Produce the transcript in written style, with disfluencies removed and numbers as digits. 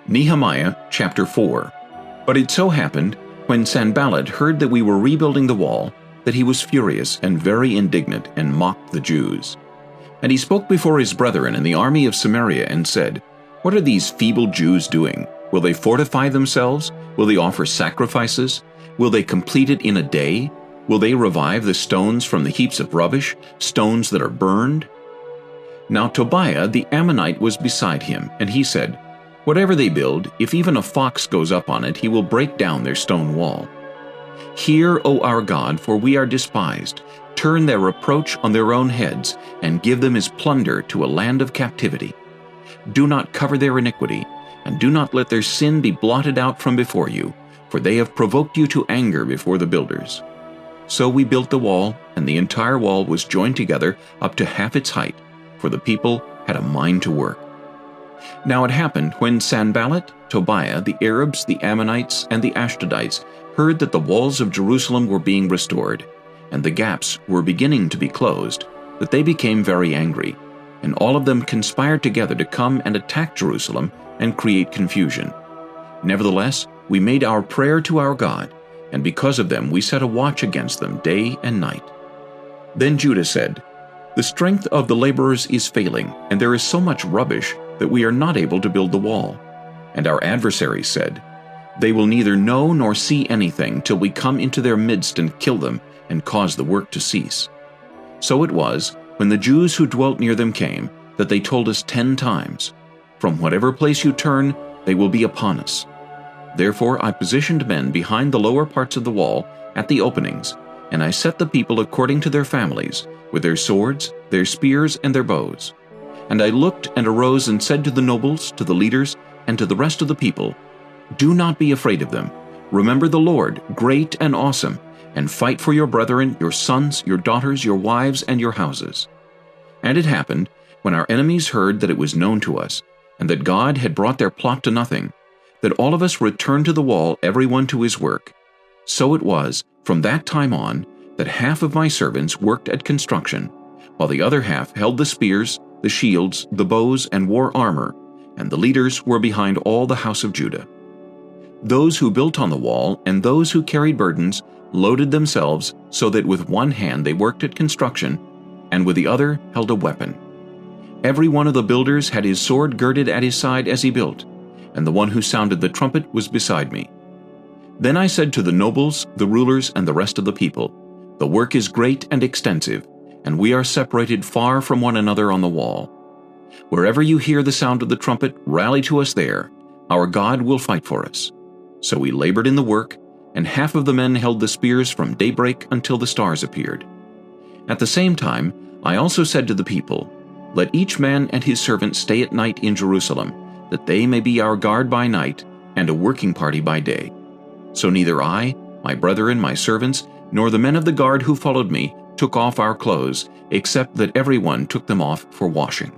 Nehemiah chapter 4. But it so happened, when Sanballat heard that we were rebuilding the wall, that he was furious and very indignant, and mocked the Jews. And he spoke before his brethren in the army of Samaria, and said, What are these feeble Jews doing? Will they fortify themselves? Will they offer sacrifices? Will they complete it in a day? Will they revive the stones from the heaps of rubbish, stones that are burned? Now Tobiah the Ammonite was beside him, and he said, Whatever they build, if even a fox goes up on it, he will break down their stone wall. Hear, O our God, for we are despised. Turn their reproach on their own heads, and give them as plunder to a land of captivity. Do not cover their iniquity, and do not let their sin be blotted out from before you, for they have provoked you to anger before the builders. So we built the wall, and the entire wall was joined together up to half its height, for the people had a mind to work. Now it happened, when Sanballat, Tobiah, the Arabs, the Ammonites, and the Ashdodites heard that the walls of Jerusalem were being restored, and the gaps were beginning to be closed, that they became very angry, and all of them conspired together to come and attack Jerusalem and create confusion. Nevertheless, we made our prayer to our God, and because of them we set a watch against them day and night. Then Judah said, The strength of the laborers is failing, and there is so much rubbish that we are not able to build the wall. And our adversaries said, They will neither know nor see anything till we come into their midst and kill them, and cause the work to cease. So it was, when the Jews who dwelt near them came, that they told us 10 times, From whatever place you turn, they will be upon us. Therefore I positioned men behind the lower parts of the wall, at the openings, and I set the people according to their families, with their swords, their spears, and their bows. And I looked and arose and said to the nobles, to the leaders, and to the rest of the people, Do not be afraid of them. Remember the Lord, great and awesome, and fight for your brethren, your sons, your daughters, your wives, and your houses. And it happened, when our enemies heard that it was known to us, and that God had brought their plot to nothing, that all of us returned to the wall, every one to his work. So it was, from that time on, that half of my servants worked at construction, while the other half held the spears, the shields, the bows, and wore armor, and the leaders were behind all the house of Judah. Those who built on the wall and those who carried burdens loaded themselves so that with one hand they worked at construction, and with the other held a weapon. Every one of the builders had his sword girded at his side as he built, and the one who sounded the trumpet was beside me. Then I said to the nobles, the rulers, and the rest of the people, The work is great and extensive, and we are separated far from one another on the wall. Wherever you hear the sound of the trumpet, rally to us there. Our God will fight for us. So we labored in the work, and half of the men held the spears from daybreak until the stars appeared. At the same time, I also said to the people, Let each man and his servant stay at night in Jerusalem, that they may be our guard by night, and a working party by day. So neither I, my brethren, my servants, nor the men of the guard who followed me took off our clothes, except that everyone took them off for washing.